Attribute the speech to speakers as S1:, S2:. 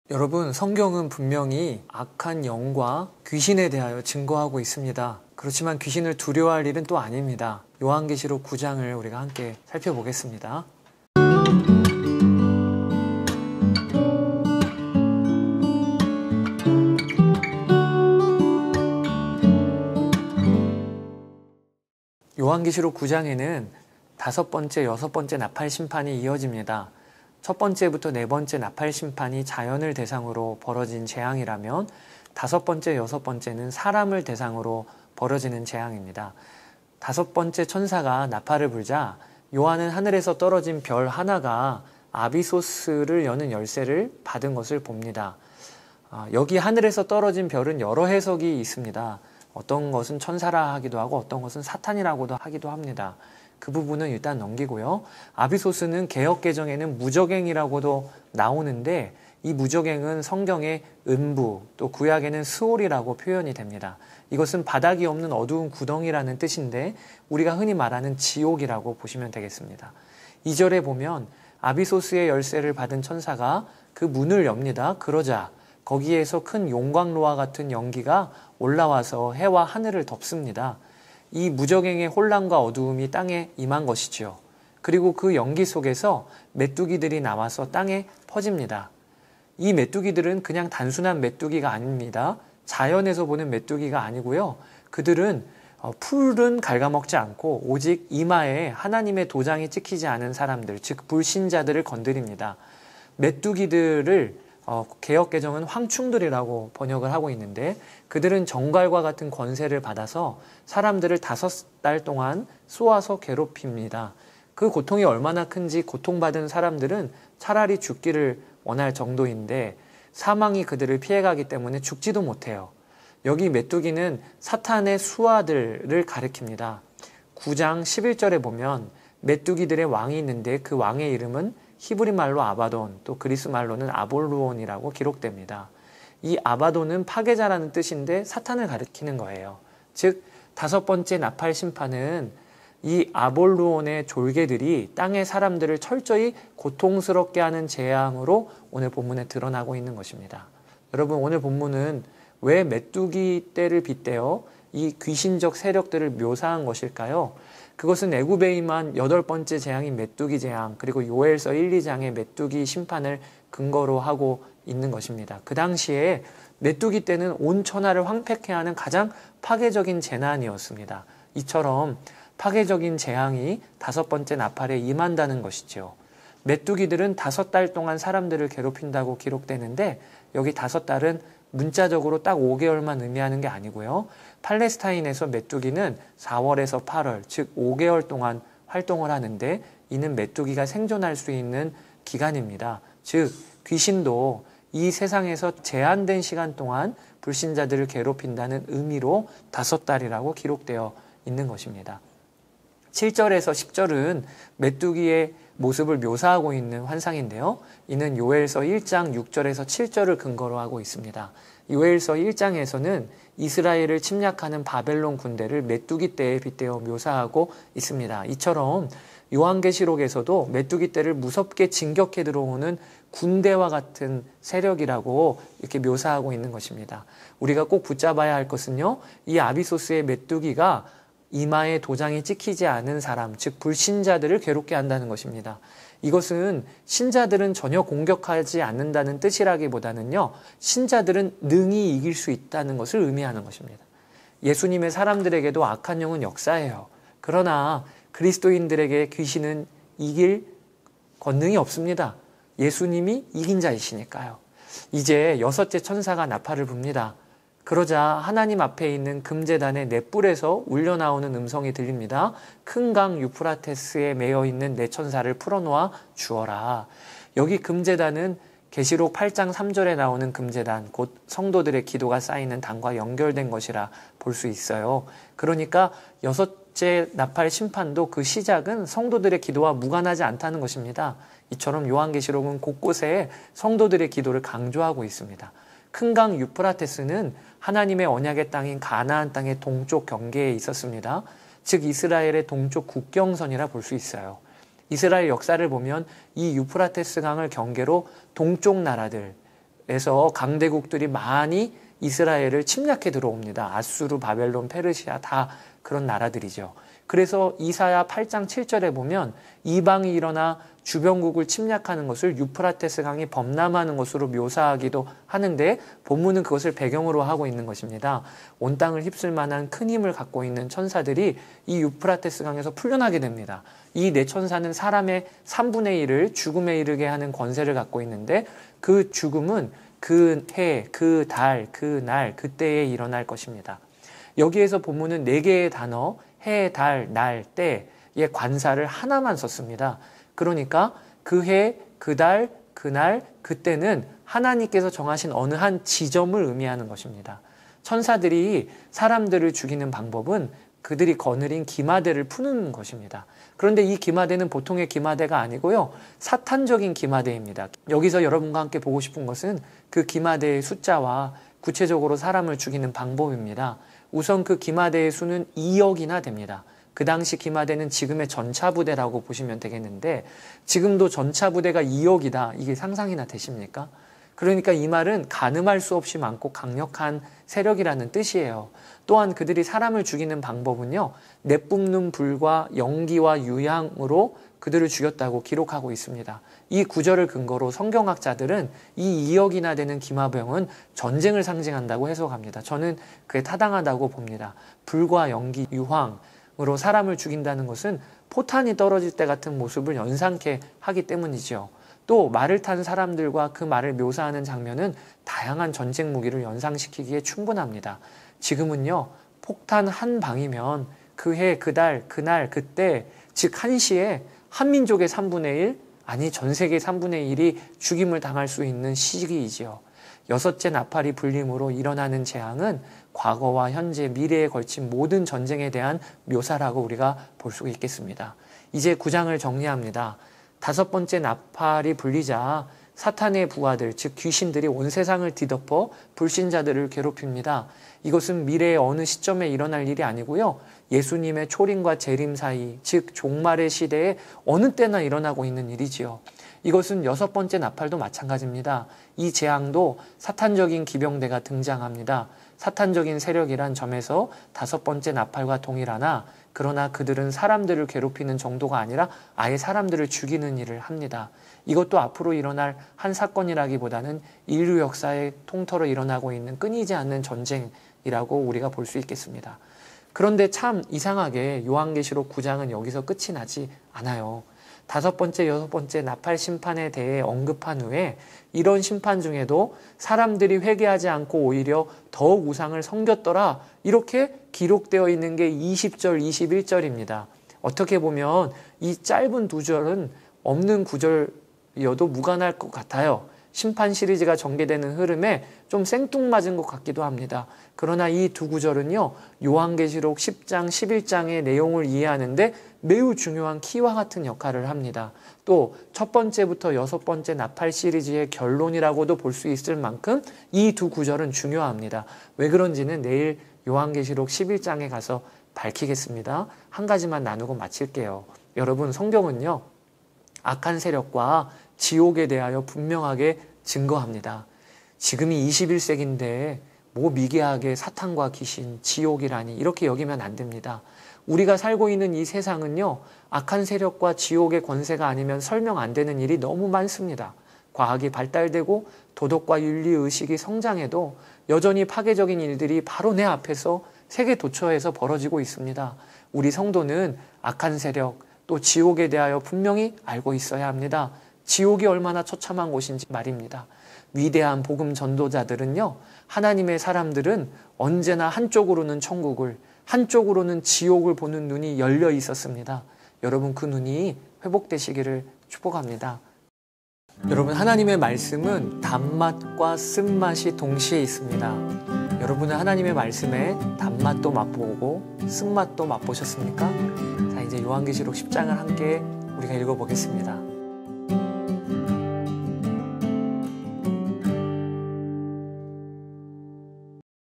S1: 여러분, 성경은 분명히 악한 영과 귀신에 대하여 증거하고 있습니다. 그렇지만 귀신을 두려워할 일은 또 아닙니다. 요한계시록 9장을 우리가 함께 살펴보겠습니다. 요한계시록 9장에는 5번째, 6번째 나팔 심판이 이어집니다. 첫 번째부터 네 번째 나팔 심판이 자연을 대상으로 벌어진 재앙이라면 5번째, 6번째는 사람을 대상으로 벌어지는 재앙입니다. 5번째 천사가 나팔을 불자 요한은 하늘에서 떨어진 별 하나가 아비소스를 여는 열쇠를 받은 것을 봅니다. 여기 하늘에서 떨어진 별은 여러 해석이 있습니다. 어떤 것은 천사라 하기도 하고 어떤 것은 사탄이라고도 하기도 합니다. 그 부분은 일단 넘기고요. 아비소스는 개역개정에는 무저갱이라고도 나오는데 이 무저갱은 성경의 음부, 또 구약에는 스올이라고 표현이 됩니다. 이것은 바닥이 없는 어두운 구덩이라는 뜻인데 우리가 흔히 말하는 지옥이라고 보시면 되겠습니다. 2절에 보면 아비소스의 열쇠를 받은 천사가 그 문을 엽니다. 그러자 거기에서 큰 용광로와 같은 연기가 올라와서 해와 하늘을 덮습니다. 이 무저갱의 혼란과 어두움이 땅에 임한 것이지요. 그리고 그 연기 속에서 메뚜기들이 나와서 땅에 퍼집니다. 이 메뚜기들은 그냥 단순한 메뚜기가 아닙니다. 자연에서 보는 메뚜기가 아니고요. 그들은 풀은 갉아먹지 않고 오직 이마에 하나님의 도장이 찍히지 않은 사람들, 즉 불신자들을 건드립니다. 메뚜기들을 개역개정은 황충들이라고 번역을 하고 있는데 그들은 정갈과 같은 권세를 받아서 사람들을 5달 동안 쏘아서 괴롭힙니다. 그 고통이 얼마나 큰지 고통받은 사람들은 차라리 죽기를 원할 정도인데 사망이 그들을 피해가기 때문에 죽지도 못해요. 여기 메뚜기는 사탄의 수하들을 가리킵니다. 9장 11절에 보면 메뚜기들의 왕이 있는데 그 왕의 이름은 히브리 말로 아바돈, 또 그리스 말로는 아볼루온이라고 기록됩니다. 이 아바돈은 파괴자라는 뜻인데 사탄을 가리키는 거예요. 즉 5번째 나팔 심판은 이 아볼루온의 졸개들이 땅의 사람들을 철저히 고통스럽게 하는 재앙으로 오늘 본문에 드러나고 있는 것입니다. 여러분, 오늘 본문은 왜 메뚜기 떼를 빗대어 이 귀신적 세력들을 묘사한 것일까요? 그것은 애굽에 임한 8번째 재앙인 메뚜기 재앙, 그리고 요엘서 1, 2장의 메뚜기 심판을 근거로 하고 있는 것입니다. 그 당시에 메뚜기 떼는 온 천하를 황폐케 하는 가장 파괴적인 재난이었습니다. 이처럼 파괴적인 재앙이 5번째 나팔에 임한다는 것이죠. 메뚜기들은 5달 동안 사람들을 괴롭힌다고 기록되는데 여기 5달은 문자적으로 딱 5개월만 의미하는 게 아니고요. 팔레스타인에서 메뚜기는 4월에서 8월, 즉 5개월 동안 활동을 하는데 이는 메뚜기가 생존할 수 있는 기간입니다. 즉 귀신도 이 세상에서 제한된 시간 동안 불신자들을 괴롭힌다는 의미로 5달이라고 기록되어 있는 것입니다. 7절에서 10절은 메뚜기의 모습을 묘사하고 있는 환상인데요. 이는 요엘서 1장 6절에서 7절을 근거로 하고 있습니다. 요엘서 1장에서는 이스라엘을 침략하는 바벨론 군대를 메뚜기 떼에 빗대어 묘사하고 있습니다. 이처럼 요한계시록에서도 메뚜기 떼를 무섭게 진격해 들어오는 군대와 같은 세력이라고 이렇게 묘사하고 있는 것입니다. 우리가 꼭 붙잡아야 할 것은요, 이 아비소스의 메뚜기가 이마에 도장이 찍히지 않은 사람, 즉 불신자들을 괴롭게 한다는 것입니다. 이것은 신자들은 전혀 공격하지 않는다는 뜻이라기보다는요, 신자들은 능히 이길 수 있다는 것을 의미하는 것입니다. 예수님의 사람들에게도 악한 영은 역사해요. 그러나 그리스도인들에게 귀신은 이길 권능이 없습니다. 예수님이 이긴 자이시니까요. 이제 6째 천사가 나팔을 붑니다. 그러자 하나님 앞에 있는 금제단의 넷불에서 울려나오는 음성이 들립니다. 큰 강 유프라테스에 매여 있는 네 천사를 풀어놓아 주어라. 여기 금제단은 계시록 8장 3절에 나오는 금제단, 곧 성도들의 기도가 쌓이는 단과 연결된 것이라 볼 수 있어요. 그러니까 6째 나팔 심판도 그 시작은 성도들의 기도와 무관하지 않다는 것입니다. 이처럼 요한계시록은 곳곳에 성도들의 기도를 강조하고 있습니다. 큰 강 유프라테스는 하나님의 언약의 땅인 가나안 땅의 동쪽 경계에 있었습니다. 즉 이스라엘의 동쪽 국경선이라 볼 수 있어요. 이스라엘 역사를 보면 이 유프라테스 강을 경계로 동쪽 나라들, 북쪽에서 강대국들이 많이 이스라엘을 침략해 들어옵니다. 아수르, 바벨론, 페르시아 다 그런 나라들이죠. 그래서 이사야 8장 7절에 보면 이방이 일어나 주변국을 침략하는 것을 유프라테스 강이 범람하는 것으로 묘사하기도 하는데 본문은 그것을 배경으로 하고 있는 것입니다. 온 땅을 휩쓸 만한 큰 힘을 갖고 있는 천사들이 이 유프라테스 강에서 풀려나게 됩니다. 이 네 천사는 사람의 3분의 1을 죽음에 이르게 하는 권세를 갖고 있는데 그 죽음은 그 해, 그 달, 그 날, 그때에 일어날 것입니다. 여기에서 본문은 4개의 단어 해, 달, 날, 때의 관사를 하나만 썼습니다. 그러니까 그 해, 그 달, 그 날, 그때는 하나님께서 정하신 어느 한 지점을 의미하는 것입니다. 천사들이 사람들을 죽이는 방법은 그들이 거느린 기마대를 푸는 것입니다. 그런데 이 기마대는 보통의 기마대가 아니고요. 사탄적인 기마대입니다. 여기서 여러분과 함께 보고 싶은 것은 그 기마대의 숫자와 구체적으로 사람을 죽이는 방법입니다. 우선 그 기마대의 수는 2억이나 됩니다. 그 당시 기마대는 지금의 전차부대라고 보시면 되겠는데 지금도 전차부대가 2억이다. 이게 상상이나 되십니까? 그러니까 이 말은 가늠할 수 없이 많고 강력한 세력이라는 뜻이에요. 또한 그들이 사람을 죽이는 방법은요. 내뿜는 불과 연기와 유향으로 그들을 죽였다고 기록하고 있습니다. 이 구절을 근거로 성경학자들은 이 2억이나 되는 기마병은 전쟁을 상징한다고 해석합니다. 저는 그게 타당하다고 봅니다. 불과 연기, 유황으로 사람을 죽인다는 것은 포탄이 떨어질 때 같은 모습을 연상케 하기 때문이죠. 또 말을 탄 사람들과 그 말을 묘사하는 장면은 다양한 전쟁 무기를 연상시키기에 충분합니다. 지금은요, 폭탄 한 방이면 그 해, 그 달, 그날, 그때, 즉 한시에 한민족의 3분의 1, 아니 전 세계 3분의 1이 죽임을 당할 수 있는 시기이지요. 6째 나팔이 불림으로 일어나는 재앙은 과거와 현재, 미래에 걸친 모든 전쟁에 대한 묘사라고 우리가 볼 수 있겠습니다. 이제 9장을 정리합니다. 5번째 나팔이 불리자 사탄의 부하들, 즉 귀신들이 온 세상을 뒤덮어 불신자들을 괴롭힙니다. 이것은 미래의 어느 시점에 일어날 일이 아니고요. 예수님의 초림과 재림 사이, 즉 종말의 시대에 어느 때나 일어나고 있는 일이지요. 이것은 6번째 나팔도 마찬가지입니다. 이 재앙도 사탄적인 기병대가 등장합니다. 사탄적인 세력이란 점에서 5번째 나팔과 동일하나 그러나 그들은 사람들을 괴롭히는 정도가 아니라 아예 사람들을 죽이는 일을 합니다. 이것도 앞으로 일어날 한 사건이라기보다는 인류 역사에 통틀어 일어나고 있는 끊이지 않는 전쟁이라고 우리가 볼 수 있겠습니다. 그런데 참 이상하게 요한계시록 9장은 여기서 끝이 나지 않아요. 5번째, 6번째 나팔 심판에 대해 언급한 후에 이런 심판 중에도 사람들이 회개하지 않고 오히려 더욱 우상을 섬겼더라. 이렇게 기록되어 있는 게 20절, 21절입니다. 어떻게 보면 이 짧은 2절은 없는 구절이어도 무관할 것 같아요. 심판 시리즈가 전개되는 흐름에 좀 생뚱맞은 것 같기도 합니다. 그러나 이 2구절은요. 요한계시록 10장, 11장의 내용을 이해하는데 매우 중요한 키와 같은 역할을 합니다. 또 첫 번째부터 6번째 나팔 시리즈의 결론이라고도 볼 수 있을 만큼 이 2구절은 중요합니다. 왜 그런지는 내일 요한계시록 11장에 가서 밝히겠습니다. 한 가지만 나누고 마칠게요. 여러분, 성경은요. 악한 세력과 지옥에 대하여 분명하게 증거합니다. 지금이 21세기인데 뭐 미개하게 사탄과 귀신, 지옥이라니 이렇게 여기면 안 됩니다. 우리가 살고 있는 이 세상은요. 악한 세력과 지옥의 권세가 아니면 설명 안 되는 일이 너무 많습니다. 과학이 발달되고 도덕과 윤리의식이 성장해도 여전히 파괴적인 일들이 바로 내 앞에서 세계 도처에서 벌어지고 있습니다. 우리 성도는 악한 세력, 또 지옥에 대하여 분명히 알고 있어야 합니다. 지옥이 얼마나 처참한 곳인지 말입니다. 위대한 복음 전도자들은요. 하나님의 사람들은 언제나 한쪽으로는 천국을, 한쪽으로는 지옥을 보는 눈이 열려 있었습니다. 여러분, 그 눈이 회복되시기를 축복합니다. 여러분, 하나님의 말씀은 단맛과 쓴맛이 동시에 있습니다. 여러분은 하나님의 말씀에 단맛도 맛보고 쓴맛도 맛보셨습니까? 자, 이제 요한계시록 10장을 함께 우리가 읽어보겠습니다.